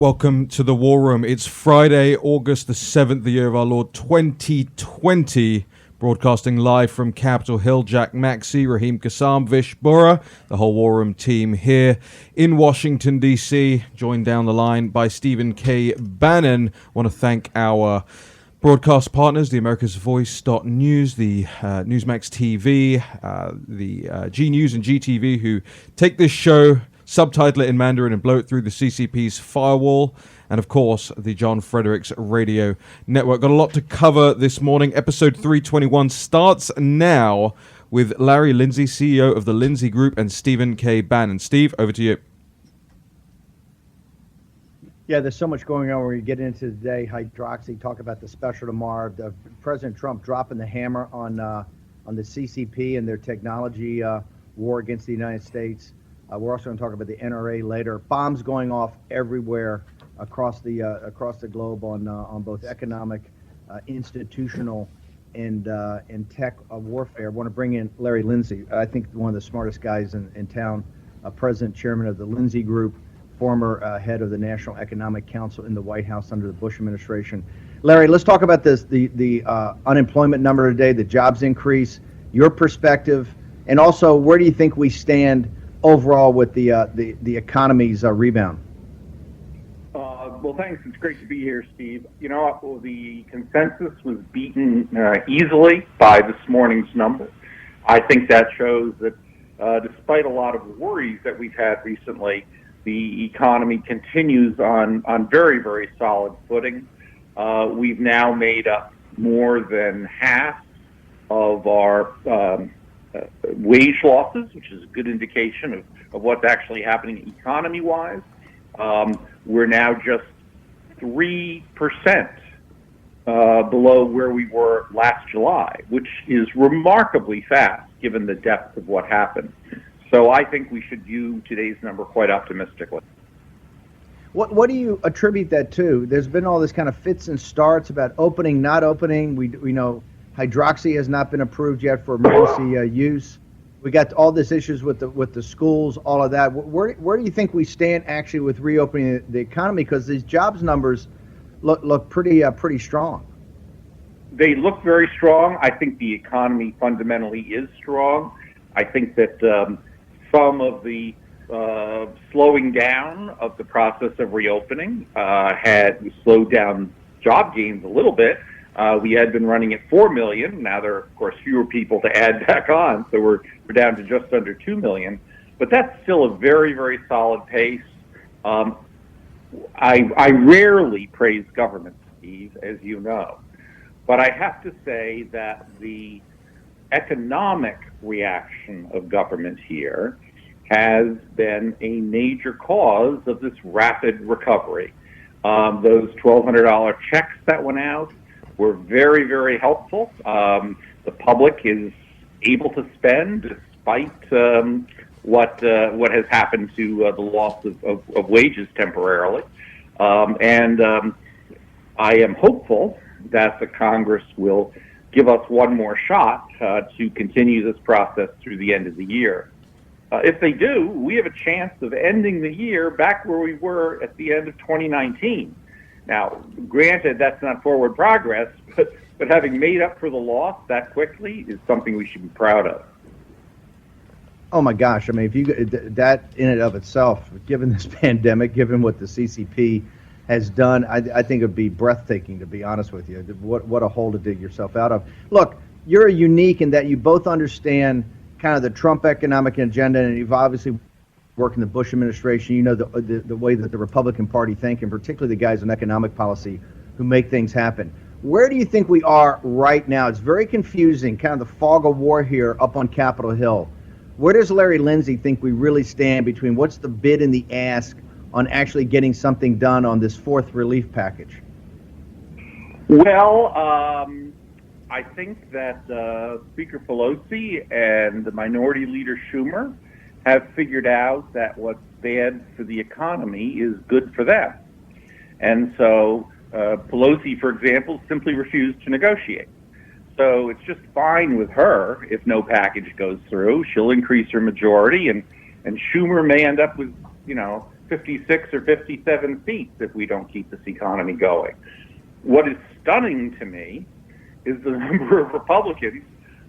Welcome to the War Room. It's Friday, August the 7th, the year of our Lord 2020. Broadcasting live from Capitol Hill, Jack Maxey, Raheem Kassam, Vish Bora, the whole War Room team here in Washington, D.C., joined down the line by Stephen K. Bannon. I want to thank our broadcast partners, the America's Voice.news, the Newsmax TV, the G News and GTV, who take this show, subtitle it in Mandarin and blow it through the CCP's firewall. And of course, the John Fredericks Radio Network. Got a lot to cover this morning. Episode 321 starts now with Larry Lindsey, CEO of the Lindsey Group, and Stephen K. Bannon. Steve, over to you. Yeah, there's so much going on where you get into today. Hydroxy, talk about the special tomorrow. President Trump dropping the hammer on the CCP and their technology war against the United States. We're also going to talk about the NRA later. Bombs going off everywhere across the globe on both economic, institutional, and tech warfare. I want to bring in Larry Lindsey. I think one of the smartest guys in town. President, chairman of the Lindsey Group, former head of the National Economic Council in the White House under the Bush administration. Larry, let's talk about this: the unemployment number today, the jobs increase, your perspective, and also where do you think we stand overall with the economy's rebound? Well, thanks. It's great to be here, Steve. You know, the consensus was beaten easily by this morning's number. I think that shows that despite a lot of worries that we've had recently, the economy continues on very, very solid footing. We've now made up more than half of our wage losses, which is a good indication of what's actually happening economy-wise. We're now just 3% below where we were last July, which is remarkably fast given the depth of what happened. So I think we should view today's number quite optimistically. What do you attribute that to? There's been all this kind of fits and starts about opening, not opening. We know hydroxy has not been approved yet for emergency use. We got all these issues with the schools, all of that. Where do you think we stand actually with reopening the economy? Because these jobs numbers look pretty strong. They look very strong. I think the economy fundamentally is strong. I think that some of the slowing down of the process of reopening had slowed down job gains a little bit. We had been running at 4 million. Now there are, of course, fewer people to add back on, so we're down to just under 2 million. But that's still a very, very solid pace. I rarely praise government, Steve, as you know. But I have to say that the economic reaction of government here has been a major cause of this rapid recovery. Those $1,200 checks that went out were very, very helpful. The public is able to spend despite what has happened to the loss of wages temporarily. And I am hopeful that the Congress will give us one more shot to continue this process through the end of the year. If they do, we have a chance of ending the year back where we were at the end of 2019. Now, granted, that's not forward progress, but having made up for the loss that quickly is something we should be proud of. Oh my gosh! I mean, if you that in and of itself, given this pandemic, given what the CCP has done, I think it'd be breathtaking, to be honest with you. What a hole to dig yourself out of. Look, you're unique in that you both understand kind of the Trump economic agenda, and you've obviously work in the Bush administration. You know the way that the Republican Party think, and particularly the guys on economic policy who make things happen. Where do you think we are right now? It's very confusing, kind of the fog of war here up on Capitol Hill. Where does Larry Lindsey think we really stand between what's the bid and the ask on actually getting something done on this fourth relief package? Well, I think that Speaker Pelosi and the Minority Leader Schumer have figured out that what's bad for the economy is good for them. And so Pelosi, for example, simply refused to negotiate. So it's just fine with her if no package goes through. She'll increase her majority, and Schumer may end up with, 56 or 57 seats if we don't keep this economy going. What is stunning to me is the number of Republicans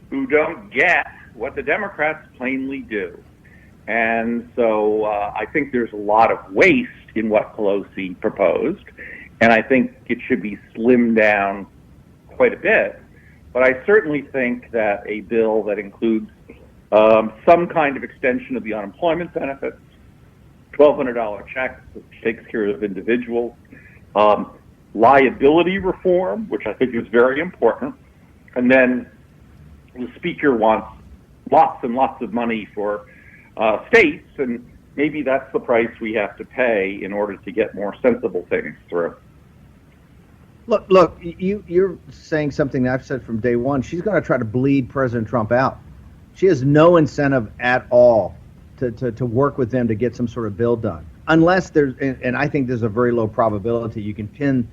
who don't get what the Democrats plainly do. And so I think there's a lot of waste in what Pelosi proposed, and I think it should be slimmed down quite a bit. But I certainly think that a bill that includes some kind of extension of the unemployment benefits, $1,200 checks, which takes care of individuals, liability reform, which I think is very important, and then the Speaker wants lots and lots of money for states, and maybe that's the price we have to pay in order to get more sensible things through. Look, you're saying something that I've said from day one. She's going to try to bleed President Trump out. She has no incentive at all to work with them to get some sort of bill done. Unless there's, and I think there's a very low probability you can pin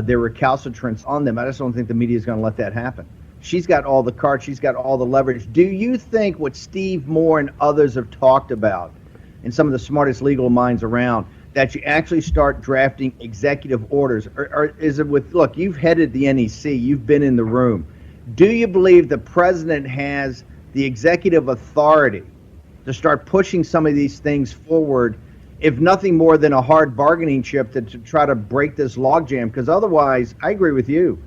their recalcitrance on them. I just don't think the media is going to let that happen. She's got all the cards. She's got all the leverage. Do you think what Steve Moore and others have talked about, and some of the smartest legal minds around, that you actually start drafting executive orders? Or is it with, look, you've headed the NEC, you've been in the room. Do you believe the president has the executive authority to start pushing some of these things forward, if nothing more than a hard bargaining chip to try to break this logjam? Because otherwise, I agree with you.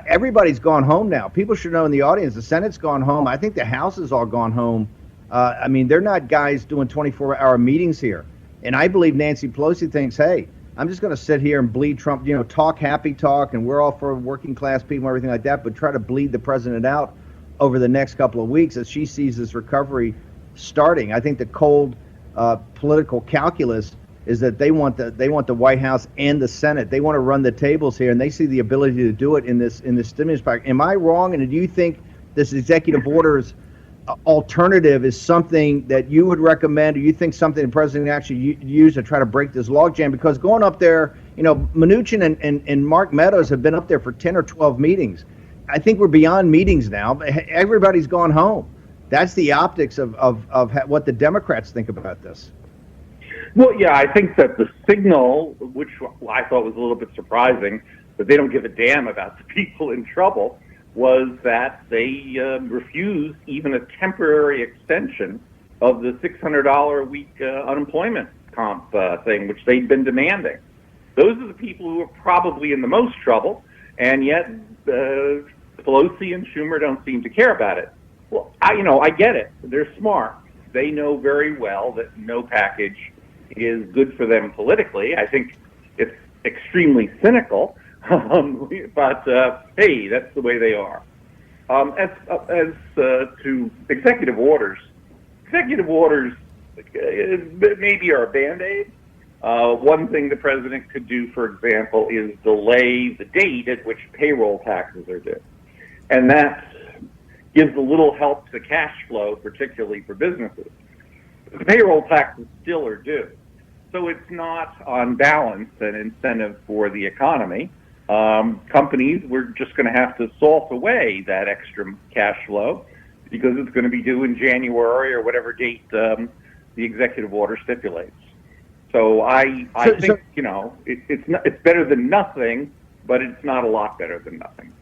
Everybody's gone home now. People should know in the audience, the Senate's gone home. I think the House has all gone home. I mean, they're not guys doing 24-hour meetings here. And I believe Nancy Pelosi thinks, hey, I'm just going to sit here and bleed Trump, talk happy talk, and we're all for working class people and everything like that, but try to bleed the president out over the next couple of weeks as she sees this recovery starting. I think the cold political calculus is that they want the White House and the Senate. They want to run the tables here, and they see the ability to do it in this stimulus package. Am I wrong? And do you think this executive orders alternative is something that you would recommend, or you think something the president can actually use to try to break this logjam? Because going up there, Mnuchin and Mark Meadows have been up there for 10 or 12 meetings. I think we're beyond meetings now. Everybody's gone home. That's the optics of what the Democrats think about this. Well, yeah, I think that the signal, which I thought was a little bit surprising, that they don't give a damn about the people in trouble, was that they refused even a temporary extension of the $600 a week unemployment comp thing, which they'd been demanding. Those are the people who are probably in the most trouble, and yet Pelosi and Schumer don't seem to care about it. Well, I get it. They're smart. They know very well that no package is good for them politically. I think it's extremely cynical, but hey, that's the way they are. As to executive orders maybe are a Band-Aid. One thing the president could do, for example, is delay the date at which payroll taxes are due. And that gives a little help to cash flow, particularly for businesses. The payroll taxes still are due. So it's not, on balance, an incentive for the economy. Companies, we're just going to have to salt away that extra cash flow because it's going to be due in January or whatever date the executive order stipulates. So I think it's better than nothing, but it's not a lot better than nothing.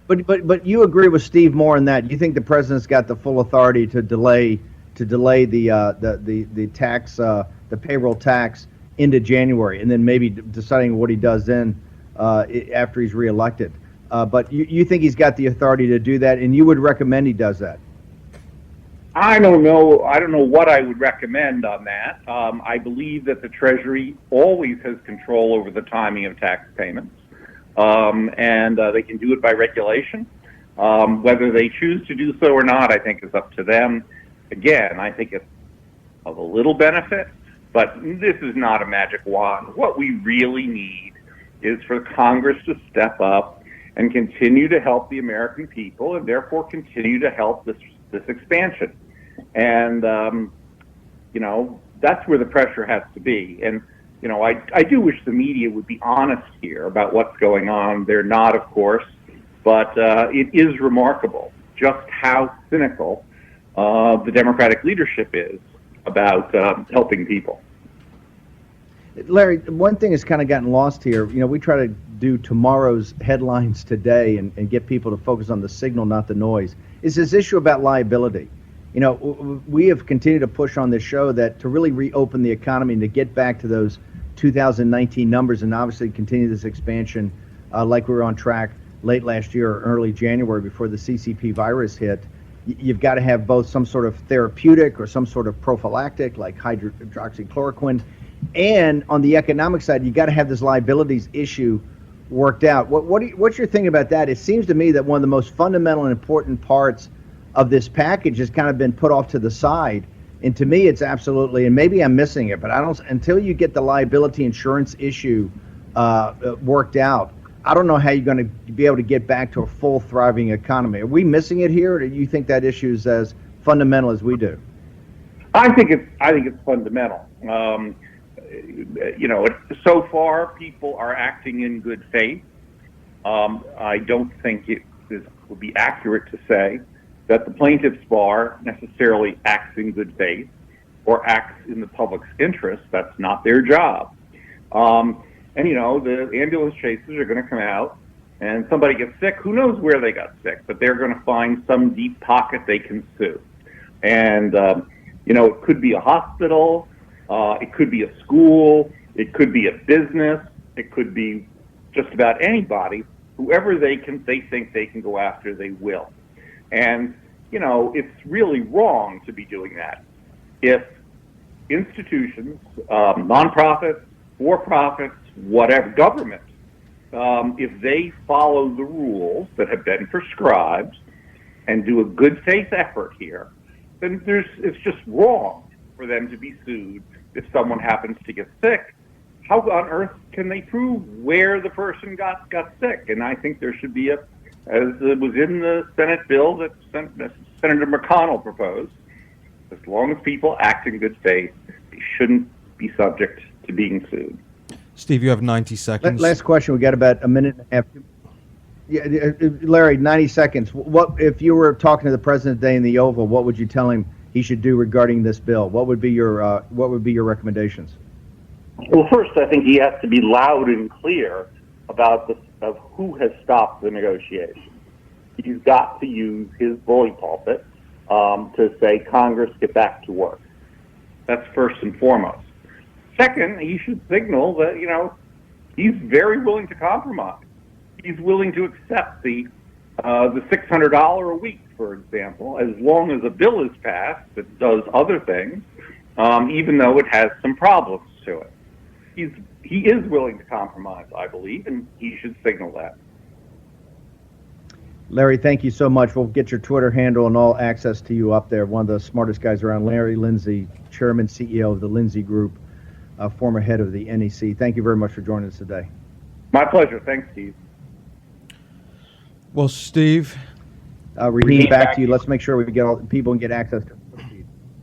But you agree with Steve Moore in that you think the president's got the full authority to delay the tax, the payroll tax into January, and then maybe deciding what he does then after he's reelected. But you think he's got the authority to do that, and you would recommend he does that? I don't know. I don't know what I would recommend on that. I believe that the Treasury always has control over the timing of tax payments, and they can do it by regulation. Whether they choose to do so or not, I think is up to them. Again, I think it's of a little benefit, but this is not a magic wand. What we really need is for Congress to step up and continue to help the American people, and therefore continue to help this expansion. And that's where the pressure has to be. And I do wish the media would be honest here about what's going on. They're not, of course, but it is remarkable just how cynical the Democratic leadership is about helping people. Larry, one thing has kind of gotten lost here. We try to do tomorrow's headlines today and get people to focus on the signal, not the noise. Is this issue about liability? We have continued to push on this show that to really reopen the economy and to get back to those 2019 numbers and obviously continue this expansion like we were on track late last year or early January before the CCP virus hit. You've got to have both some sort of therapeutic or some sort of prophylactic like hydroxychloroquine. And on the economic side, you got to have this liabilities issue worked out. What's your thing about that? It seems to me that one of the most fundamental and important parts of this package has kind of been put off to the side. And to me, it's absolutely, and maybe I'm missing it, but I don't, until you get the liability insurance issue worked out, I don't know how you're going to be able to get back to a full thriving economy. Are we missing it here, or do you think that issue is as fundamental as we do? I think it's fundamental. So far people are acting in good faith. I don't think it would be accurate to say that the plaintiff's bar necessarily acts in good faith or acts in the public's interest. That's not their job. The ambulance chasers are going to come out and somebody gets sick. Who knows where they got sick, but they're going to find some deep pocket they can sue. And, it could be a hospital. It could be a school. It could be a business. It could be just about anybody. Whoever they think they can go after, they will. And, it's really wrong to be doing that. If institutions, nonprofits, for-profits, whatever, government, if they follow the rules that have been prescribed and do a good faith effort here, then it's just wrong for them to be sued if someone happens to get sick. How on earth can they prove where the person got sick? And I think there should be as it was in the Senate bill that Senator McConnell proposed, as long as people act in good faith, they shouldn't be subject to being sued. Steve, you have 90 seconds. Last question. We got about a minute and a half. Yeah, Larry, 90 seconds. What if you were talking to the president today in the Oval? What would you tell him he should do regarding this bill? What would be your recommendations? Well, first, I think he has to be loud and clear about of who has stopped the negotiations. He's got to use his bully pulpit to say, Congress, get back to work. That's first and foremost. Second, he should signal that, he's very willing to compromise. He's willing to accept the $600 a week, for example, as long as a bill is passed that does other things, even though it has some problems to it. He is willing to compromise, I believe, and he should signal that. Larry, thank you so much. We'll get your Twitter handle and all access to you up there. One of the smartest guys around, Larry Lindsey, Chairman, CEO of the Lindsey Group, former head of the NEC. Thank you very much for joining us today. My pleasure. Thanks, Steve. Well, Steve. Raheem, back to you. Let's make sure we get all people and get access to it.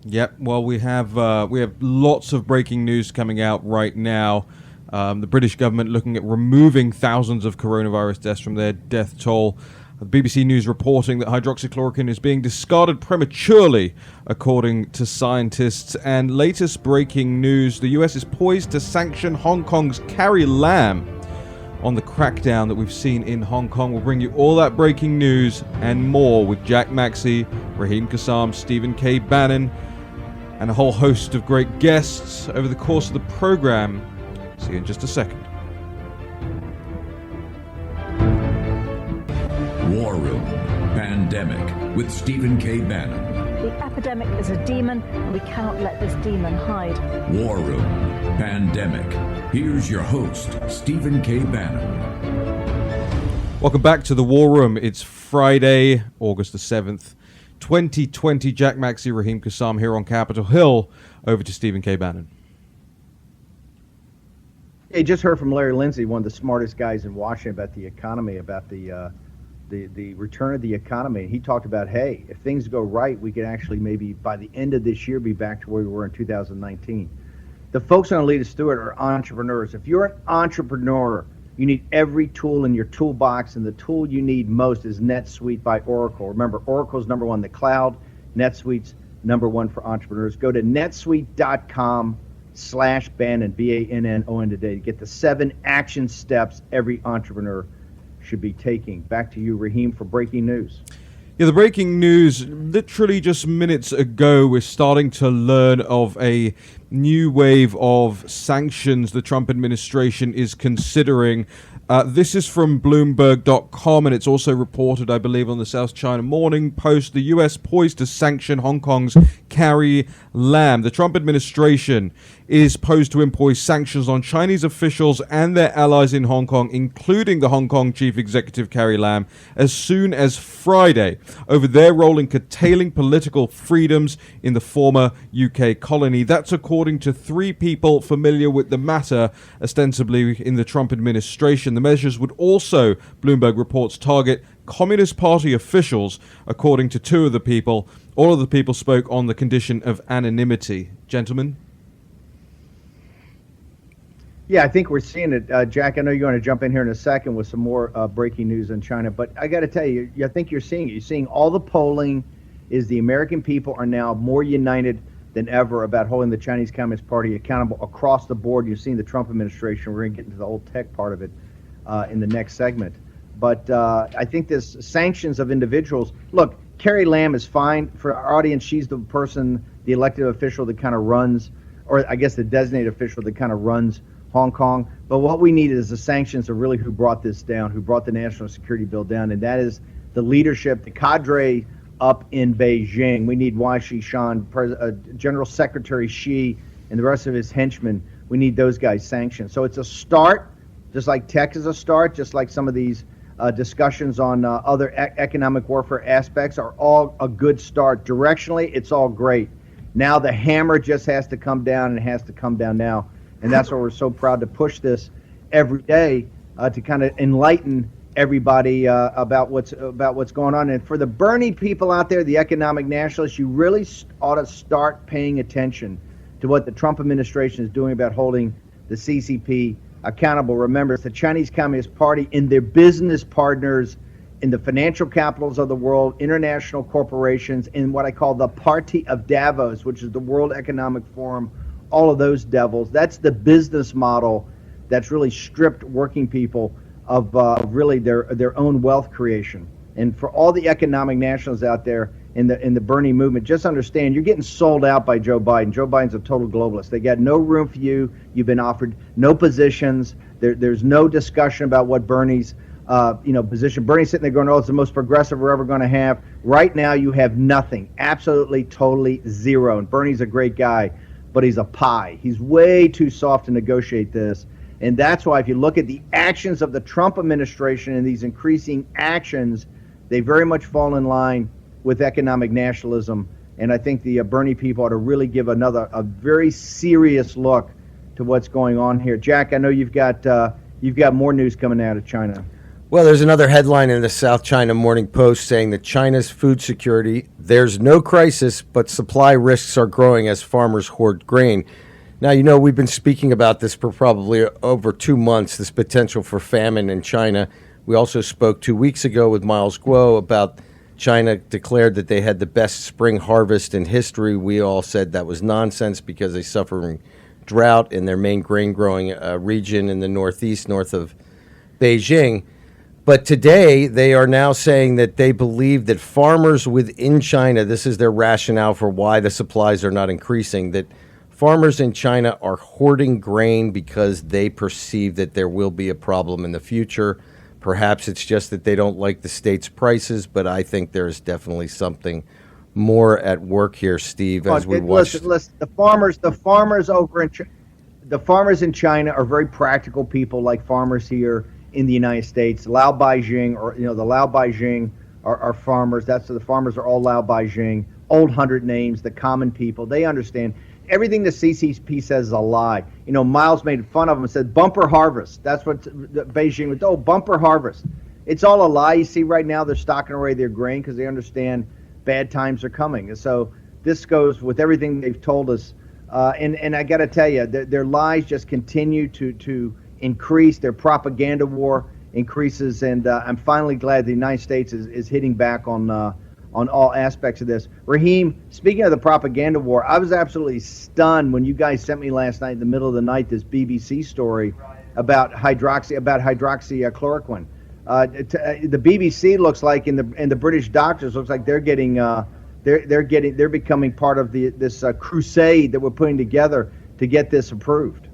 Yep. Well, we have lots of breaking news coming out right now. The British government looking at removing thousands of coronavirus deaths from their death toll. The BBC News reporting that hydroxychloroquine is being discarded prematurely, according to scientists. And latest breaking news, the US is poised to sanction Hong Kong's Carrie Lam on the crackdown that we've seen in Hong Kong. We'll bring you all that breaking news and more with Jack Maxey, Raheem Kassam, Stephen K. Bannon, and a whole host of great guests over the course of the program. See you in just a second. War Room Pandemic with Stephen K. Bannon. The epidemic is a demon, and we cannot let this demon hide. War Room Pandemic. Here's your host, Stephen K. Bannon. Welcome back to the War Room. It's Friday, August the 7th, 2020. Jack Maxey, Raheem Kassam here on Capitol Hill. Over to Stephen K. Bannon. Hey, just heard from Larry Lindsey, one of the smartest guys in Washington, about the economy, about the return of the economy. He talked about, hey, if things go right, we could actually maybe by the end of this year be back to where we were in 2019. The folks on Lead Us Through It are entrepreneurs. If you're an entrepreneur, you need every tool in your toolbox, and the tool you need most is NetSuite by Oracle. Remember, Oracle's number one in the cloud. NetSuite's number one for entrepreneurs. Go to netsuite.com/Steve. Bannon, Bannon today to get the 7 action steps every entrepreneur should be taking. Back to you, Raheem, for breaking news. Yeah, the breaking news, literally just minutes ago, we're starting to learn of a new wave of sanctions the Trump administration is considering. This is from Bloomberg.com, and it's also reported, I believe, on the South China Morning Post. The U.S. poised to sanction Hong Kong's Carrie Lam. The Trump administration is posed to impose sanctions on Chinese officials and their allies in Hong Kong, including the Hong Kong chief executive Carrie Lam, as soon as Friday, over their role in curtailing political freedoms in the former UK colony. That's according to 3 people familiar with the matter, ostensibly in the Trump administration. The measures would also, Bloomberg reports, target Communist Party officials, according to 2 of the people. All of the people spoke on the condition of anonymity. Gentlemen? Yeah, I think we're seeing it. Jack, I know you're going to jump in here in a second with some more breaking news in China, but I got to tell you, I think you're seeing it. You're seeing all the polling is the American people are now more united than ever about holding the Chinese Communist Party accountable across the board. You're seeing the Trump administration. We're going to get into the whole tech part of it in the next segment. But I think this sanctions of individuals. Look, Carrie Lam is fine. For our audience, she's the person, the elected official that kind of runs, or I guess the designated official that kind of runs Hong Kong. But what we need is the sanctions of really who brought this down, who brought the national security bill down, and that is the leadership, the cadre up in Beijing. We need Wang Shishan, General Secretary Xi, and the rest of his henchmen. We need those guys sanctioned. So it's a start, just like tech is a start, just like some of these discussions on other economic warfare aspects are all a good start. Directionally, it's all great. Now the hammer just has to come down, and it has to come down now. And that's why we're so proud to push this every day to kind of enlighten everybody about what's going on. And for the Bernie people out there, the economic nationalists, you really ought to start paying attention to what the Trump administration is doing about holding the CCP accountable. Remember, it's the Chinese Communist Party and their business partners in the financial capitals of the world, international corporations, in what I call the Party of Davos, which is the World Economic Forum. All of those devils. That's the business model that's really stripped working people of really their own wealth creation. And for all the economic nationalists out there in the Bernie movement, just understand you're getting sold out by Joe Biden. Joe Biden's a total globalist. They got no room for you. You've been offered no positions. There's no discussion about what Bernie's position. Bernie's sitting there going, "Oh, it's the most progressive we're ever going to have." Right now, you have nothing. Absolutely, totally zero. And Bernie's a great guy, but he's a pie. He's way too soft to negotiate this. And that's why if you look at the actions of the Trump administration and these increasing actions, they very much fall in line with economic nationalism. And I think the Bernie people ought to really give a very serious look to what's going on here. Jack, I know you've got more news coming out of China. Well, there's another headline in the South China Morning Post saying that China's food security, there's no crisis, but supply risks are growing as farmers hoard grain. Now, we've been speaking about this for probably over 2 months, this potential for famine in China. We also spoke 2 weeks ago with Miles Guo about China declared that they had the best spring harvest in history. We all said that was nonsense because they suffer from drought in their main grain growing region in the northeast, north of Beijing. But today, they are now saying that they believe that farmers within China, this is their rationale for why the supplies are not increasing, that farmers in China are hoarding grain because they perceive that there will be a problem in the future. Perhaps it's just that they don't like the state's prices, but I think there is definitely something more at work here, Steve, as we watch. Listen, the farmers in China are very practical people like farmers here in the United States. Lao Baijing, the Lao Baijing are farmers. The farmers are all Lao Baijing, old 100 names, the common people. They understand everything the CCP says is a lie. Miles made fun of them and said bumper harvest. That's what Beijing was. Oh, bumper harvest. It's all a lie. You see right now they're stocking away their grain because they understand bad times are coming. And so this goes with everything they've told us. And I got to tell you, their lies just continue to increase. Their propaganda war increases, and I'm finally glad the United States is hitting back on on all aspects of this. Raheem, speaking of the propaganda war, I was absolutely stunned when you guys sent me last night in the middle of the night this BBC story about hydroxychloroquine. The BBC looks like, and the British doctors looks like they're becoming part of this crusade that we're putting together to get this approved.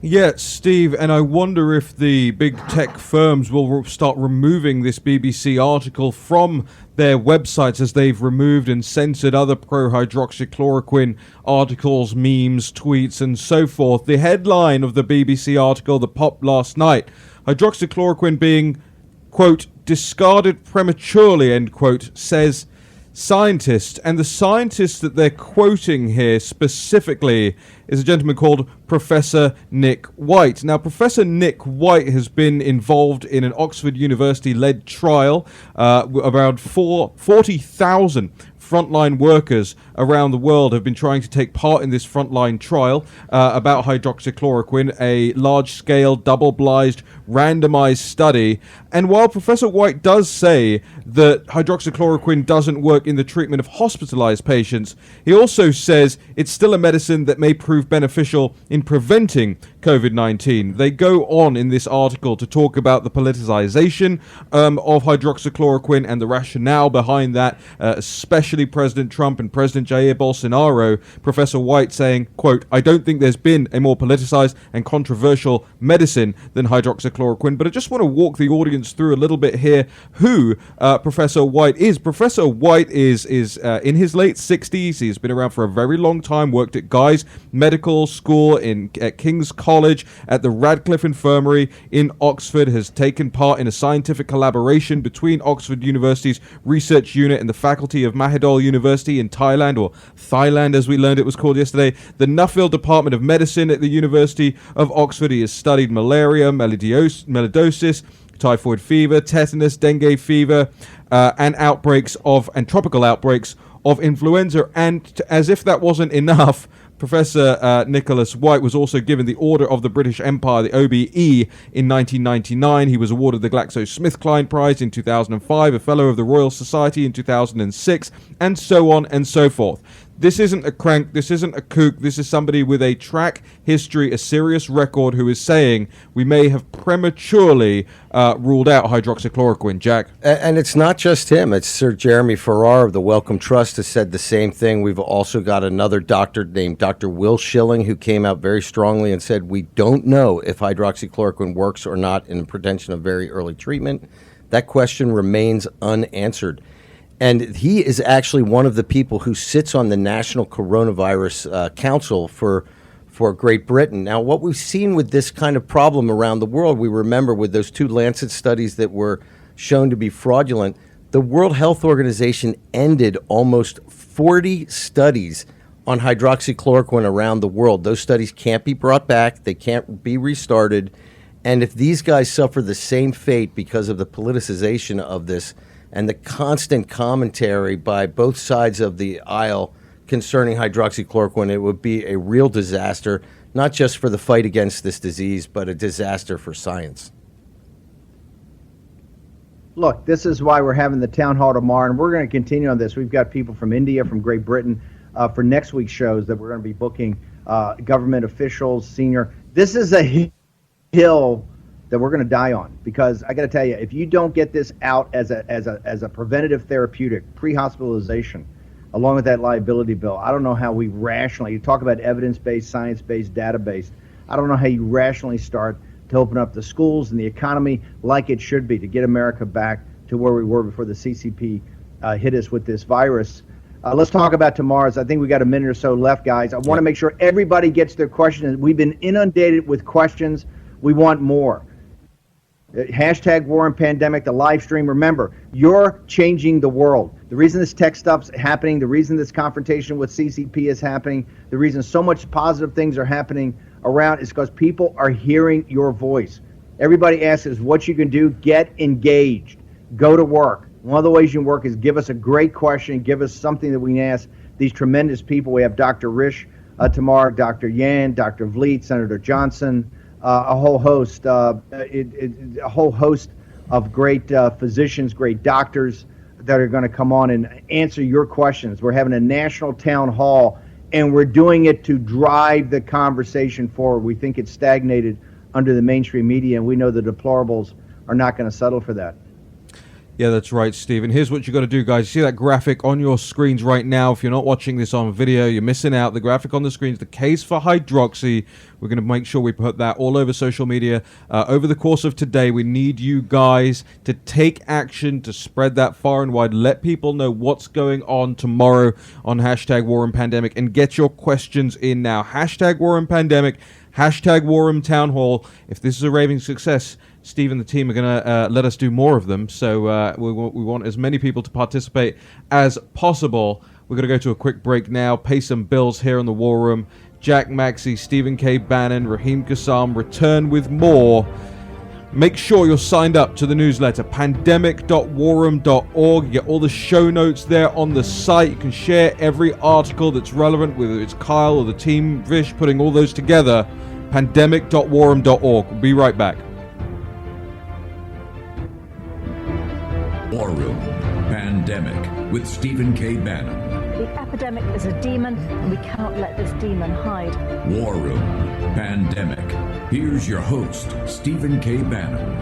Yeah, Steve, and I wonder if the big tech firms will start removing this BBC article from their websites as they've removed and censored other pro-hydroxychloroquine articles, memes, tweets, and so forth. The headline of the BBC article that popped last night, hydroxychloroquine being, quote, discarded prematurely, end quote, says scientists. And the scientist that they're quoting here specifically is a gentleman called Professor Nick White. Now, Professor Nick White has been involved in an Oxford University-led trial. Around 40,000 frontline workers around the world have been trying to take part in this frontline trial about hydroxychloroquine, a large-scale, double-blind, randomized study. And while Professor White does say that hydroxychloroquine doesn't work in the treatment of hospitalized patients, he also says it's still a medicine that may prove beneficial in preventing COVID-19. They go on in this article to talk about the politicization of hydroxychloroquine and the rationale behind that, especially President Trump and President Jair Bolsonaro. Professor White saying, quote, I don't think there's been a more politicized and controversial medicine than hydroxychloroquine, but I just want to walk the audience through a little bit here who Professor White is. Professor White is in his late 60s. He's been around for a very long time, worked at Guy's Medical School at King's College, at the Radcliffe Infirmary in Oxford, has taken part in a scientific collaboration between Oxford University's research unit and the faculty of Mahidol University in Thailand, or Thailand as we learned it was called yesterday, the Nuffield Department of Medicine at the University of Oxford. He has studied malaria, melioidosis, typhoid fever, tetanus, dengue fever, and tropical outbreaks of influenza. And as if that wasn't enough, Professor Nicholas White was also given the Order of the British Empire, the OBE, in 1999. He was awarded the GlaxoSmithKline Prize in 2005, a Fellow of the Royal Society in 2006, and so on and so forth. This isn't a crank, this isn't a kook, this is somebody with a track history, a serious record, who is saying we may have prematurely ruled out hydroxychloroquine. Jack? And it's not just him. It's Sir Jeremy Farrar of the Wellcome Trust has said the same thing. We've also got another doctor named Dr. Will Schilling who came out very strongly and said we don't know if hydroxychloroquine works or not in the prevention of very early treatment. That question remains unanswered. And he is actually one of the people who sits on the National Coronavirus Council for Great Britain. Now, what we've seen with this kind of problem around the world, we remember with those 2 Lancet studies that were shown to be fraudulent, the World Health Organization ended almost 40 studies on hydroxychloroquine around the world. Those studies can't be brought back. They can't be restarted. And if these guys suffer the same fate because of the politicization of this, and the constant commentary by both sides of the aisle concerning hydroxychloroquine, it would be a real disaster, not just for the fight against this disease, but a disaster for science. Look, this is why we're having the town hall tomorrow, and we're going to continue on this. We've got people from India, from Great Britain, for next week's shows that we're going to be booking government officials, senior. This is a hill that we're going to die on, because I got to tell you, if you don't get this out as a preventative therapeutic, pre-hospitalization, along with that liability bill, I don't know how we rationally, you talk about evidence-based, science-based, data-based, I don't know how you rationally start to open up the schools and the economy like it should be to get America back to where we were before the CCP hit us with this virus. Let's talk about tomorrow's. I think we got a minute or so left, guys. I want to make sure everybody gets their questions. We've been inundated with questions. We want more. Hashtag War and Pandemic, the live stream. Remember, you're changing the world. The reason this tech stuff's happening, the reason this confrontation with CCP is happening, the reason so much positive things are happening around is because people are hearing your voice. Everybody asks us what you can do. Get engaged. Go to work. One of the ways you can work is give us a great question, give us something that we can ask these tremendous people. We have Dr. Risch tomorrow, Dr. Yan, Dr. Vliet, Senator Johnson, a whole host of great physicians, great doctors that are going to come on and answer your questions. We're having a national town hall, and we're doing it to drive the conversation forward. We think it's stagnated under the mainstream media, and we know the deplorables are not going to settle for that. Yeah, that's right, Stephen. Here's what you got to do, guys. You see that graphic on your screens right now? If you're not watching this on video, you're missing out. The graphic on the screen is the case for hydroxy. We're going to make sure we put that all over social media. Over the course of today, we need you guys to take action, to spread that far and wide. Let people know what's going on tomorrow on hashtag War and Pandemic, and get your questions in now. Hashtag War and Pandemic, hashtag War and Town Hall. If this is a raving success, Steve and the team are going to let us do more of them, so we want as many people to participate as possible. We're going to go to a quick break now, pay some bills here in the War Room. Jack Maxey, Stephen K. Bannon, Raheem Kassam return with more. Make sure you're signed up to the newsletter, pandemic.warroom.org. You get all the show notes there on the site. You can share every article that's relevant, whether it's Kyle or the team, Vish, putting all those together. Pandemic.warroom.org. We'll be right back. War Room Pandemic with Stephen K. Bannon. The epidemic is a demon, and we cannot let this demon hide. War Room Pandemic. Here's your host, Stephen K. Bannon.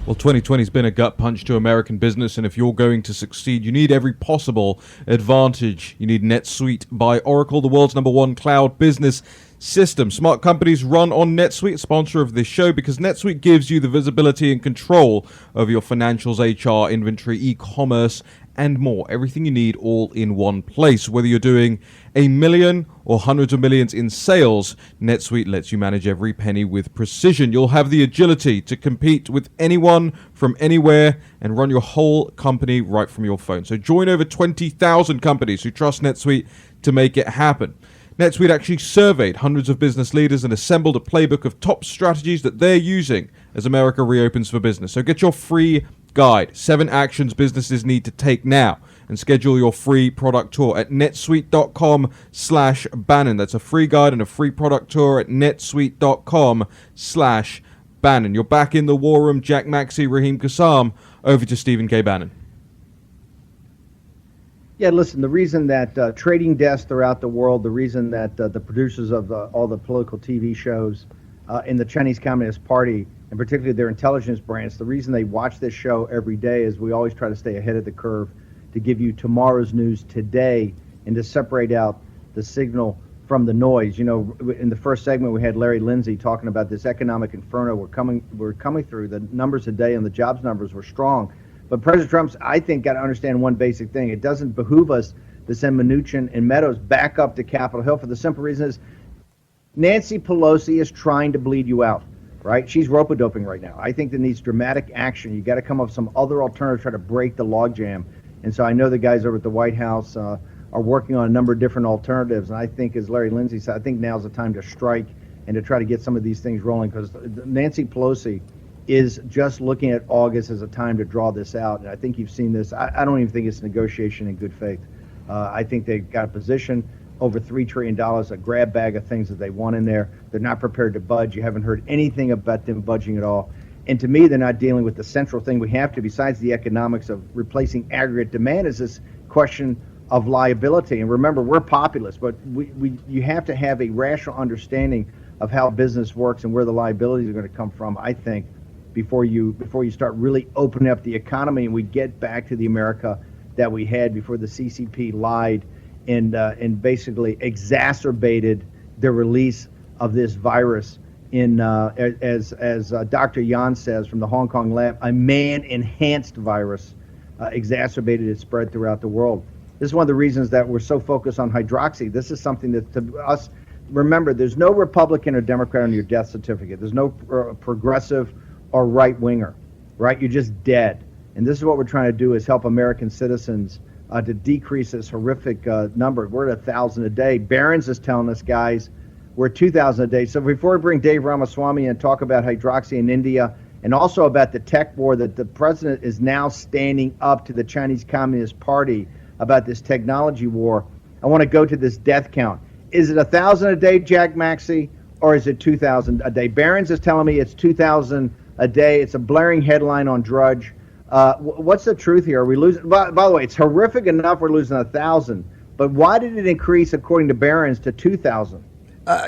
Well, 2020's been a gut punch to American business, and if you're going to succeed, you need every possible advantage. You need NetSuite by Oracle, the world's #1 cloud business system. Smart companies run on NetSuite, sponsor of this show, because NetSuite gives you the visibility and control of your financials, HR, inventory, e-commerce, and more. Everything you need all in one place. Whether you're doing $1 million or hundreds of millions in sales, NetSuite lets you manage every penny with precision. You'll have the agility to compete with anyone from anywhere and run your whole company right from your phone. So join over 20,000 companies who trust NetSuite to make it happen. NetSuite actually surveyed hundreds of business leaders and assembled a playbook of top strategies that they're using as America reopens for business. So get your free guide, 7 actions businesses need to take now, and schedule your free product tour at netsuite.com/Bannon. That's a free guide and a free product tour at netsuite.com/Bannon. You're back in the War Room. Jack Maxey, Raheem Kassam. Over to Stephen K. Bannon. Yeah, listen, the reason that trading desks throughout the world, the reason that the producers of all the political TV shows in the Chinese Communist Party, and particularly their intelligence branch, the reason they watch this show every day is we always try to stay ahead of the curve to give you tomorrow's news today and to separate out the signal from the noise. You know, in the first segment, we had Larry Lindsey talking about this economic inferno we're coming through. The numbers today and the jobs numbers were strong. But President Trump's, I think, got to understand one basic thing. It doesn't behoove us to send Mnuchin and Meadows back up to Capitol Hill for the simple reason is Nancy Pelosi is trying to bleed you out, right? She's rope-a-doping right now. I think that needs dramatic action. You got to come up with some other alternative, try to break the logjam. And so I know the guys over at the White House are working on a number of different alternatives. And I think, as Larry Lindsey said, I think now's the time to strike and to try to get some of these things rolling, because Nancy Pelosi is just looking at August as a time to draw this out. And I think you've seen this. I don't even think it's negotiation in good faith. I think they've got a position over $3 trillion, a grab bag of things that they want in there. They're not prepared to budge. You haven't heard anything about them budging at all. And to me, they're not dealing with the central thing we have to, besides the economics of replacing aggregate demand, is this question of liability. And remember, we're populists, but you have to have a rational understanding of how business works and where the liabilities are going to come from, I think, before you start really opening up the economy and we get back to the America that we had before the CCP lied and basically exacerbated the release of this virus in, as Dr. Yan says from the Hong Kong lab, a man-enhanced virus, exacerbated its spread throughout the world. This is one of the reasons that we're so focused on hydroxy. This is something that to us, remember, there's no Republican or Democrat on your death certificate. There's no progressive or right-winger, right? You're just dead. And this is what we're trying to do, is help American citizens to decrease this horrific number. We're at 1,000 a day. Barron's is telling us, guys, we're at 2,000 a day. So before we bring Dave Ramaswamy and talk about hydroxy in India and also about the tech war that the president is now standing up to the Chinese Communist Party about this technology war, I want to go to this death count. Is it 1,000 a day, Jack Maxey, or is it 2,000 a day? Barron's is telling me it's 2,000 a day. It's a blaring headline on Drudge. What's the truth here? Are we losing? By the way, it's horrific enough we're losing 1,000, but why did it increase, according to Barron's, to 2,000?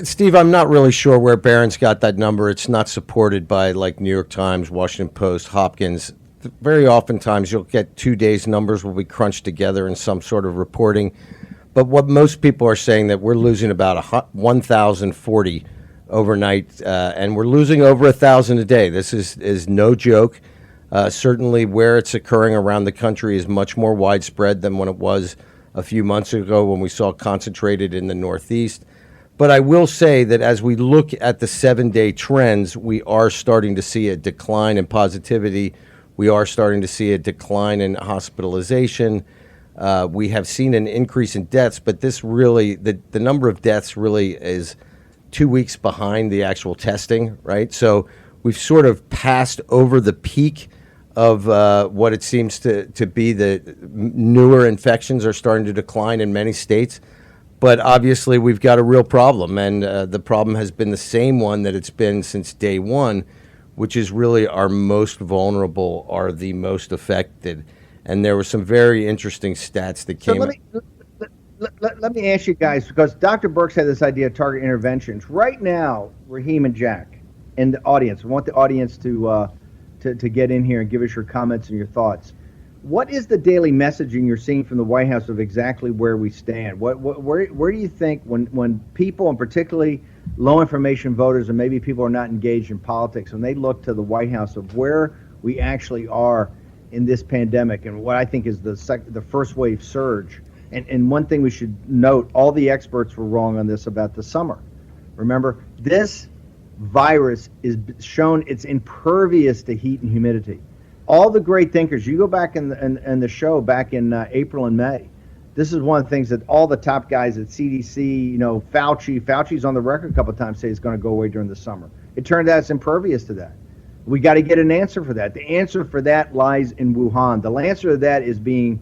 Steve, I'm not really sure where Barron's got that number. It's not supported by like New York Times, Washington Post, Hopkins. Very oftentimes you'll get 2 days numbers will be crunched together in some sort of reporting. But what most people are saying that we're losing about 1,040 overnight, and we're losing over 1,000 a day. This is no joke. Certainly where it's occurring around the country is much more widespread than when it was a few months ago when we saw it concentrated in the Northeast. But I will say that as we look at the 7-day trends, we are starting to see a decline in positivity. We are starting to see a decline in hospitalization. We have seen an increase in deaths, but this really, the number of deaths really is 2 weeks behind the actual testing, right? So we've sort of passed over the peak of what it seems to be the newer infections are starting to decline in many states. But obviously, we've got a real problem, and the problem has been the same one that it's been since day one, which is really our most vulnerable are the most affected. And there were some very interesting stats that came. Let me ask you guys, because Dr. Birx had this idea of target interventions. Right now, Raheem and Jack, and the audience, I want the audience to get in here and give us your comments and your thoughts. What is the daily messaging you're seeing from the White House of exactly where we stand? Where do you think when people, and particularly low information voters and maybe people who are not engaged in politics, when they look to the White House of where we actually are in this pandemic and what I think is the first wave surge? And one thing we should note, all the experts were wrong on this about the summer. Remember, this virus is shown it's impervious to heat and humidity. All the great thinkers, you go back in the show back in April and May, this is one of the things that all the top guys at CDC, Fauci's on the record a couple of times say it's going to go away during the summer. It turned out it's impervious to that. We got to get an answer for that. The answer for that lies in Wuhan. The answer to that is being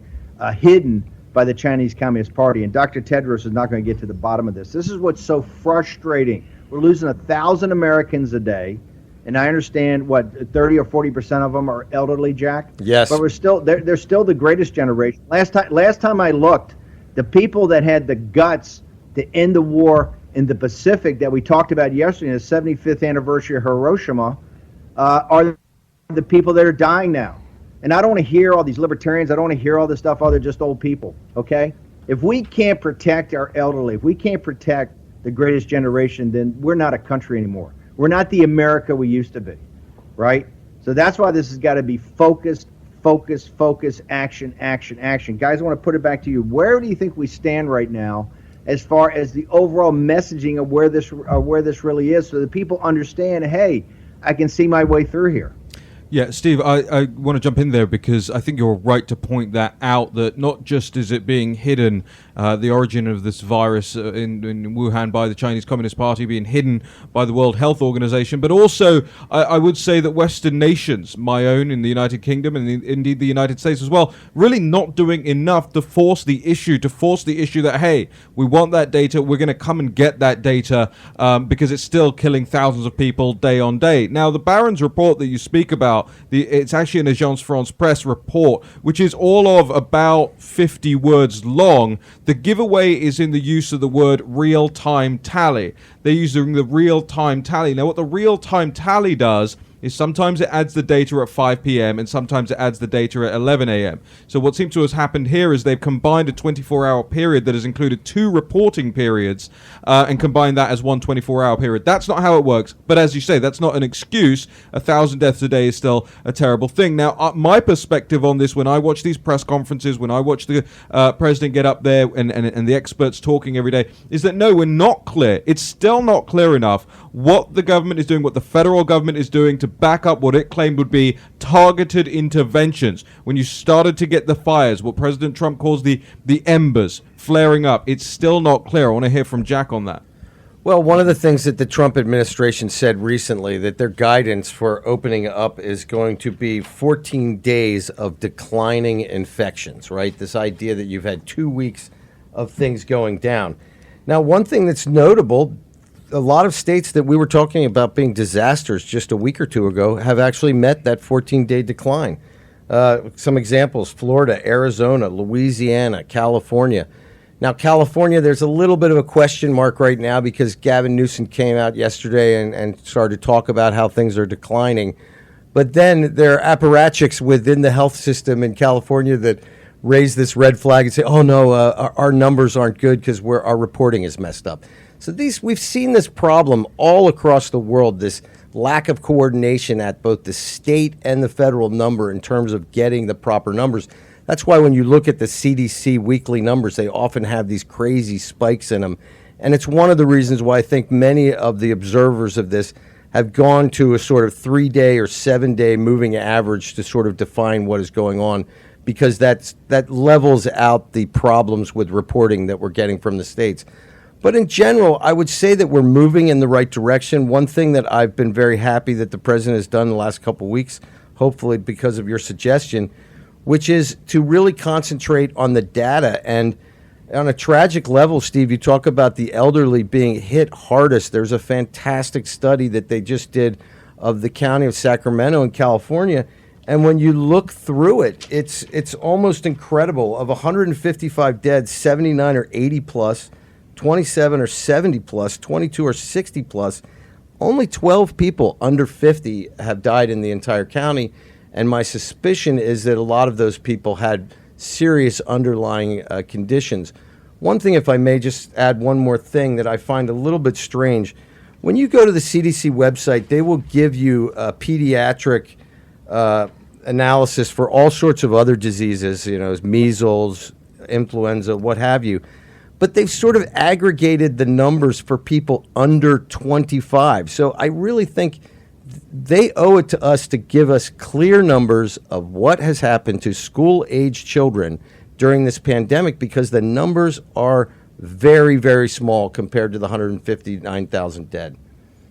hidden by the Chinese Communist Party, and Dr. Tedros is not going to get to the bottom of this. This is what's so frustrating. We're losing 1,000 Americans a day. And I understand, 30 or 40% of them are elderly, Jack? Yes. But they're still the greatest generation. Last time I looked, the people that had the guts to end the war in the Pacific that we talked about yesterday, the 75th anniversary of Hiroshima, are the people that are dying now. And I don't want to hear all these libertarians. I don't want to hear all this stuff. Oh, they're just old people, okay? If we can't protect our elderly, if we can't protect the greatest generation, then we're not a country anymore. We're not the America we used to be, right? So that's why this has got to be focused, action. Guys, I want to put it back to you. Where do you think we stand right now as far as the overall messaging of where this really is, so that people understand, hey, I can see my way through here? Yeah, Steve, I want to jump in there because I think you're right to point that out, that not just is it being hidden, the origin of this virus in Wuhan by the Chinese Communist Party being hidden by the World Health Organization, but also I would say that Western nations, my own in the United Kingdom and indeed the United States as well, really not doing enough to force the issue that, hey, we want that data, we're going to come and get that data because it's still killing thousands of people day on day. Now, the Barron's report that you speak about, it's actually an Agence France-Presse report, which is all of about 50 words long. The giveaway is in the use of the word real-time tally. They're using the real-time tally. Now, what the real-time tally does is sometimes it adds the data at 5 p.m. and sometimes it adds the data at 11 a.m. So what seems to have happened here is they've combined a 24-hour period that has included 2 reporting periods and combined that as one 24-hour period. That's not how it works. But as you say, that's not an excuse. 1,000 deaths a day is still a terrible thing. Now, my perspective on this, when I watch these press conferences, when I watch the president get up there and the experts talking every day, is that no, we're not clear. It's still not clear enough what the government is doing, what the federal government is doing to back up what it claimed would be targeted interventions. When you started to get the fires, what President Trump calls the embers flaring up, it's still not clear. I want to hear from Jack on that. Well, one of the things that the Trump administration said recently, that their guidance for opening up is going to be 14 days of declining infections, right? This idea that you've had 2 weeks of things going down. Now, one thing that's notable, a lot of states that we were talking about being disasters just a week or two ago have actually met that 14-day decline. Some examples: Florida, Arizona, Louisiana, California. Now, California, there's a little bit of a question mark right now because Gavin Newsom came out yesterday and started to talk about how things are declining. But then there are apparatchiks within the health system in California that raise this red flag and say, oh, no, our numbers aren't good because our reporting is messed up. So we've seen this problem all across the world, this lack of coordination at both the state and the federal number in terms of getting the proper numbers. That's why when you look at the CDC weekly numbers, they often have these crazy spikes in them. And it's one of the reasons why I think many of the observers of this have gone to a sort of 3-day or 7-day moving average to sort of define what is going on, because that levels out the problems with reporting that we're getting from the states. But in general, I would say that we're moving in the right direction. One thing that I've been very happy that the president has done the last couple of weeks, hopefully because of your suggestion, which is to really concentrate on the data. And on a tragic level, Steve, you talk about the elderly being hit hardest. There's a fantastic study that they just did of the county of Sacramento in California. And when you look through it, it's almost incredible. Of 155 dead, 79 are 80 plus, 27 are 70 plus, 22 are 60 plus. Only 12 people under 50 have died in the entire county. And my suspicion is that a lot of those people had serious underlying conditions. One thing, if I may just add one more thing that I find a little bit strange. When you go to the CDC website, they will give you a pediatric analysis for all sorts of other diseases, measles, influenza, what have you. But they've sort of aggregated the numbers for people under 25. So I really think they owe it to us to give us clear numbers of what has happened to school-age children during this pandemic, because the numbers are very, very small compared to the 159,000 dead.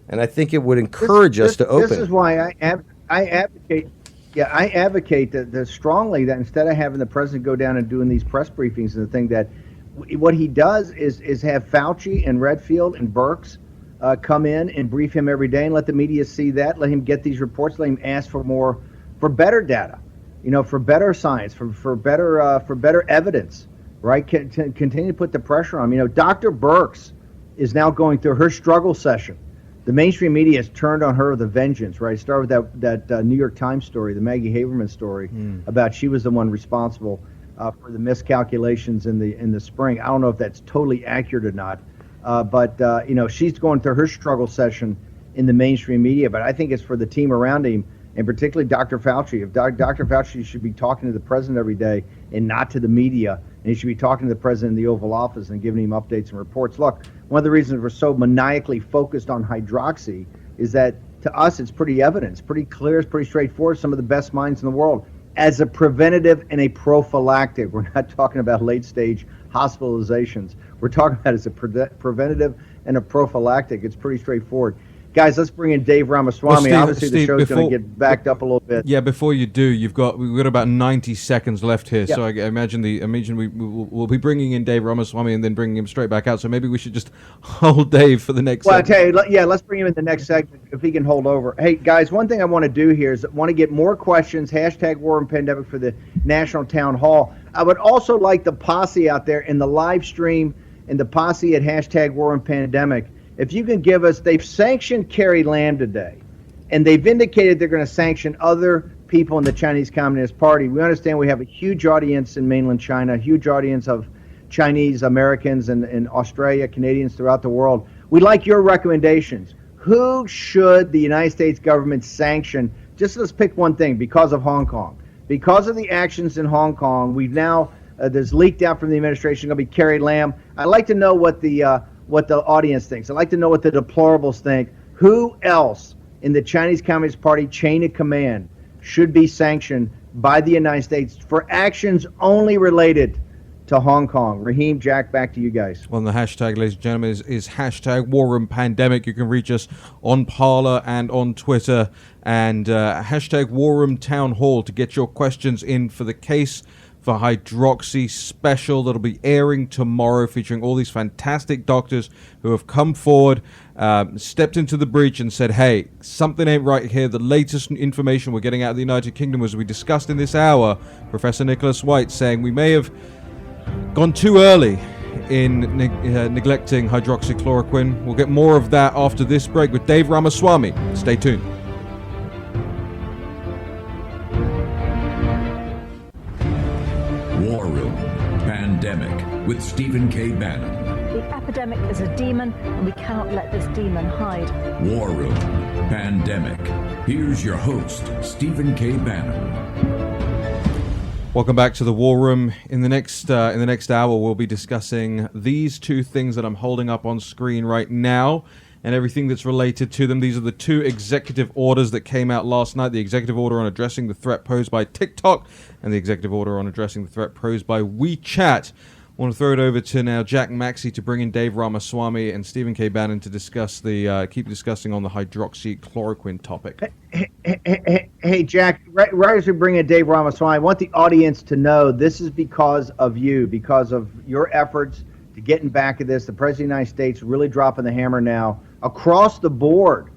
And I think it would encourage us to open. This is why I advocate. Yeah, I advocate that strongly that instead of having the president go down and doing these press briefings and the thing that what he does is have Fauci and Redfield and Birx come in and brief him every day and let the media see that, let him get these reports, let him ask for better data, for better science, for better evidence, right? Continue to put the pressure on him. Dr. Birx is now going through her struggle session. The mainstream media has turned on her with a vengeance, right? It started with that New York Times story, the Maggie Haberman story, about she was the one responsible for the miscalculations in the spring. I don't know if that's totally accurate or not, but she's going through her struggle session in the mainstream media. But I think it's for the team around him, and particularly Dr. Fauci. If Dr. Fauci should be talking to the president every day and not to the media, and he should be talking to the president in the Oval Office and giving him updates and reports. Look, one of the reasons we're so maniacally focused on hydroxy is that to us it's pretty evident, it's pretty clear, it's pretty straightforward. Some of the best minds in the world as a preventative and a prophylactic. We're not talking about late-stage hospitalizations. We're talking about it as a preventative and a prophylactic. It's pretty straightforward. Guys, let's bring in Dave Ramaswamy. Well, Obviously, the show's going to get backed up a little bit. Yeah, before you do, we've got about 90 seconds left here. Yep. So I imagine we'll be bringing in Dave Ramaswamy and then bringing him straight back out. So maybe we should just hold Dave for the next. Well, I tell you, let's bring him in the next segment if he can hold over. Hey, guys, one thing I want to do here is want to get more questions. #War and Pandemic for the National Town Hall. I would also like the posse out there in the live stream and the posse at #War and Pandemic. If you can give us, they've sanctioned Carrie Lam today, and they've indicated they're going to sanction other people in the Chinese Communist Party. We understand we have a huge audience in mainland China, a huge audience of Chinese Americans and Australia, Canadians throughout the world. We'd like your recommendations. Who should the United States government sanction? Just let's pick one thing, because of Hong Kong. Because of the actions in Hong Kong, we've now, there's leaked out from the administration, going to be Carrie Lam. I'd like to know what the audience thinks. I'd like to know what the deplorables think. Who else in the Chinese Communist Party chain of command should be sanctioned by the United States for actions only related to Hong Kong? Raheem, Jack, back to you guys. Well, the hashtag, ladies and gentlemen, is #WarRoomPandemic. You can reach us on Parler and on Twitter, and #WarRoomTownHall to get your questions in for the case for Hydroxy special that'll be airing tomorrow, featuring all these fantastic doctors who have come forward, stepped into the breach and said, hey, something ain't right here. The latest information we're getting out of the United Kingdom, as we discussed in this hour, Professor Nicholas White saying we may have gone too early in neglecting hydroxychloroquine. We'll get more of that after this break with Dave Ramaswamy. Stay tuned. War Room Pandemic with Stephen K. Bannon. The epidemic is a demon, and we cannot let this demon hide. War Room Pandemic. Here's your host, Stephen K. Bannon. Welcome back to the War Room. In the next hour, we'll be discussing these two things that I'm holding up on screen right now, and everything that's related to them. These are the two executive orders that came out last night: the executive order on addressing the threat posed by TikTok, and the executive order on addressing the threat posed by WeChat. I want to throw it over to now Jack Maxey to bring in Dave Ramaswamy and Stephen K. Bannon to discuss keep discussing on the hydroxychloroquine topic. Hey, Jack, right as we bring in Dave Ramaswamy, I want the audience to know this is because of you, because of your efforts to getting back at this. The President of the United States really dropping the hammer now across the board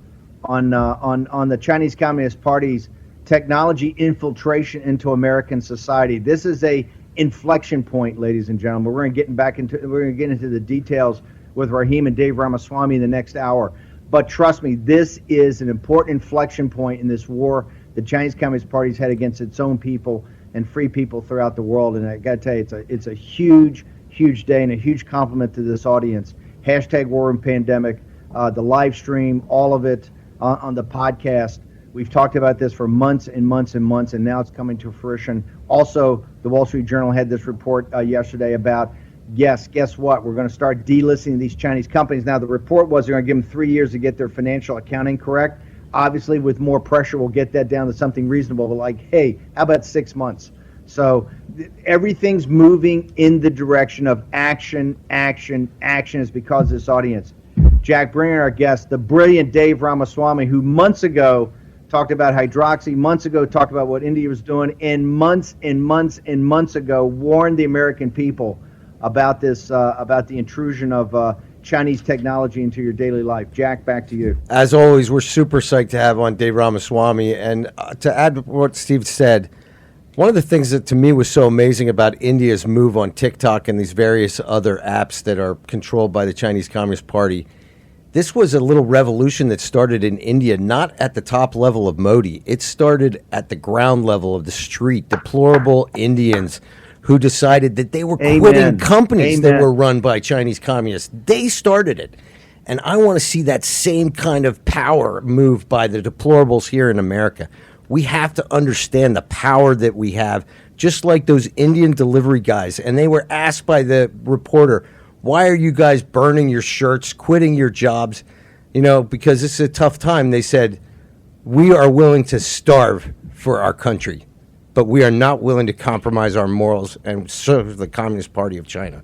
on the Chinese Communist Party's technology infiltration into American society. This is a inflection point, ladies and gentlemen. We're going to get into the details with Raheem and Dave Ramaswamy in the next hour. But trust me, this is an important inflection point in this war the Chinese Communist Party's had against its own people and free people throughout the world. And I got to tell you, it's a huge, huge day and a huge compliment to this audience. Hashtag War Room Pandemic, the live stream, all of it on the podcast. We've talked about this for months and months and months, and now it's coming to fruition. Also, the Wall Street Journal had this report yesterday about, yes, guess what? We're going to start delisting these Chinese companies. Now, the report was they're going to give them 3 years to get their financial accounting correct. Obviously, with more pressure, we'll get that down to something reasonable, but like, hey, how about 6 months? So everything's moving in the direction of action, action, action. Is because of this audience. Jack, bring in our guest, the brilliant Dave Ramaswamy, who months ago talked about hydroxy, months ago talked about what India was doing, and months ago warned the American people about this, about the intrusion of Chinese technology into your daily life. Jack, back to you. As always, we're super psyched to have on Dave Ramaswamy. And to add to what Steve said, one of the things that to me was so amazing about India's move on TikTok and these various other apps that are controlled by the Chinese Communist Party, this was a little revolution that started in India, not at the top level of Modi. It started at the ground level of the street. Deplorable Indians who decided that they were quitting companies that were run by Chinese communists. They started it. And I want to see that same kind of power move by the deplorables here in America. We have to understand the power that we have, just like those Indian delivery guys. And they were asked by the reporter, why are you guys burning your shirts, quitting your jobs? You know, because this is a tough time. They said, we are willing to starve for our country, but we are not willing to compromise our morals and serve the Communist Party of China.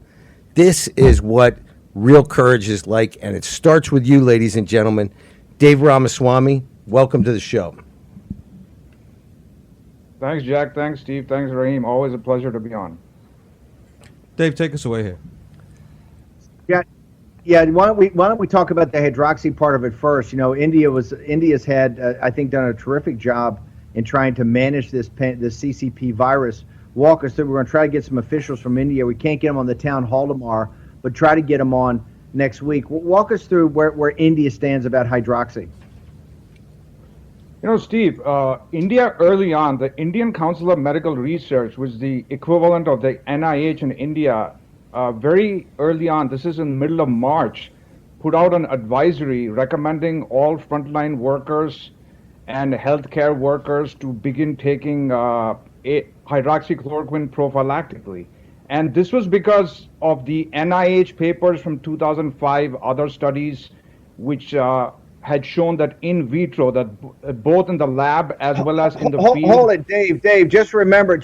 This is what real courage is like, and it starts with you, ladies and gentlemen. Dave Ramaswamy, welcome to the show. Thanks, Jack. Thanks, Steve. Thanks, Raheem. Always a pleasure to be on. Dave, take us away here. Yeah. Why don't we talk about the hydroxy part of it first? You know, India's had I think done a terrific job in trying to manage this CCP virus. Walk us through. We're going to try to get some officials from India. We can't get them on the town hall tomorrow, but try to get them on next week. Walk us through where India stands about hydroxy. You know, Steve, India early on, the Indian Council of Medical Research, which is the equivalent of the NIH in India, very early on, this is in the middle of March, put out an advisory recommending all frontline workers and healthcare workers to begin taking hydroxychloroquine prophylactically. And this was because of the NIH papers from 2005, other studies which had shown that in vitro, that both in the lab as well as in the field. Hold it, Dave. Just remember,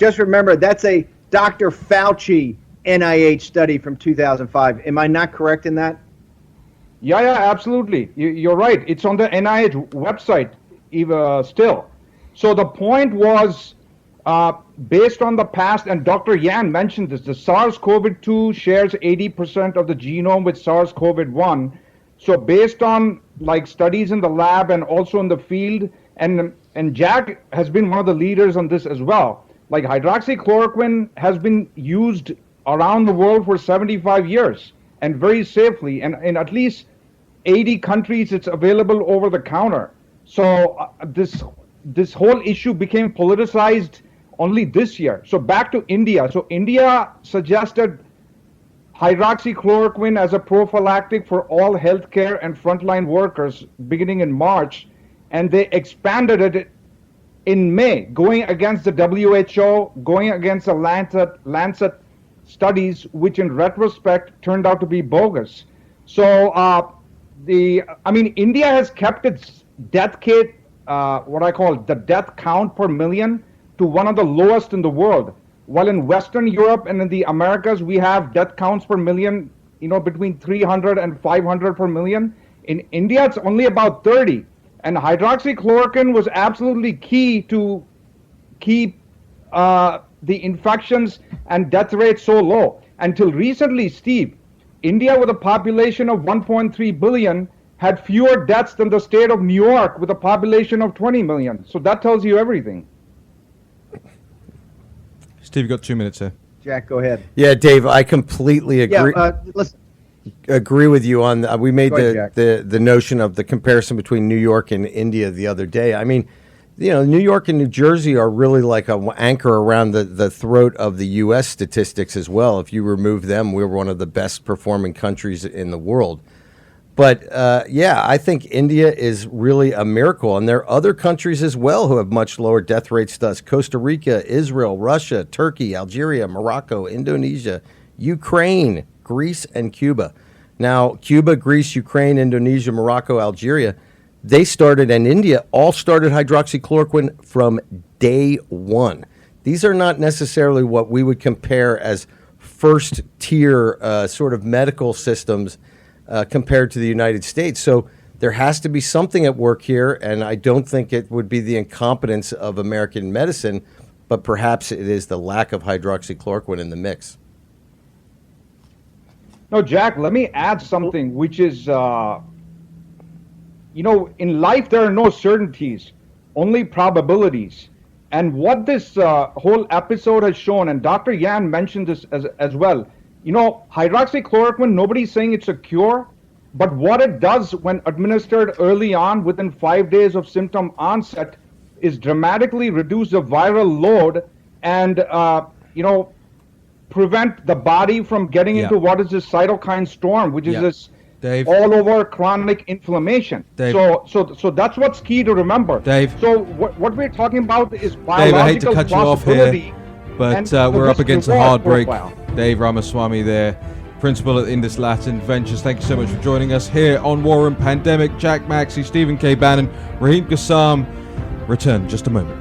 that's a Dr. Fauci NIH study from 2005. Am I not correct in that? Yeah, absolutely. You're right. It's on the NIH website still. So the point was, based on the past, and Dr. Yan mentioned this, the SARS-CoV-2 shares 80% of the genome with SARS-CoV-1. So based on like studies in the lab and also in the field, and Jack has been one of the leaders on this as well. Like hydroxychloroquine has been used around the world for 75 years and very safely, and in at least 80 countries it's available over the counter. So this whole issue became politicized only this year. So back to India. So India suggested hydroxychloroquine as a prophylactic for all healthcare and frontline workers beginning in March, and they expanded it in May, going against the WHO, going against the Lancet studies, which in retrospect turned out to be bogus. So India has kept its death rate, what I call the death count per million, to one of the lowest in the world. While in Western Europe and in the Americas, we have death counts per million, between 300 and 500 per million. In India, it's only about 30. And hydroxychloroquine was absolutely key to keep the infections and death rate so low. Until recently, Steve, India with a population of 1.3 billion had fewer deaths than the state of New York with a population of 20 million. So that tells you everything. Steve, you've got 2 minutes here. Jack, go ahead. Yeah, Dave, I completely agree. Yeah, listen. Agree with you on. We made ahead, the notion of the comparison between New York and India the other day. I mean, New York and New Jersey are really like an anchor around the throat of the U.S. statistics as well. If you remove them, we're one of the best performing countries in the world. But I think India is really a miracle. And there are other countries as well who have much lower death rates than us. Costa Rica, Israel, Russia, Turkey, Algeria, Morocco, Indonesia, Ukraine, Greece, and Cuba. Now, Cuba, Greece, Ukraine, Indonesia, Morocco, Algeria, they started, and India all started hydroxychloroquine from day one. These are not necessarily what we would compare as first tier sort of medical systems compared to the United States. So there has to be something at work here, and I don't think it would be the incompetence of American medicine, but perhaps it is the lack of hydroxychloroquine in the mix. No, Jack, let me add something, which is, in life there are no certainties, only probabilities. And what this whole episode has shown, and Dr. Yan mentioned this as well, hydroxychloroquine, nobody's saying it's a cure, but what it does when administered early on, within 5 days of symptom onset, is dramatically reduce the viral load and, prevent the body from getting into what is this cytokine storm, which is this Dave, all over chronic inflammation. Dave, so that's what's key to remember. Dave. So what we're talking about is Dave, I hate to biological cut you off here, but we're up against a hard break. Dave Ramaswamy there, principal at Indus Latin Ventures. Thank you so much for joining us here on War Room Pandemic. Jack Maxey, Stephen K. Bannon, Raheem Kassam. Return in just a moment.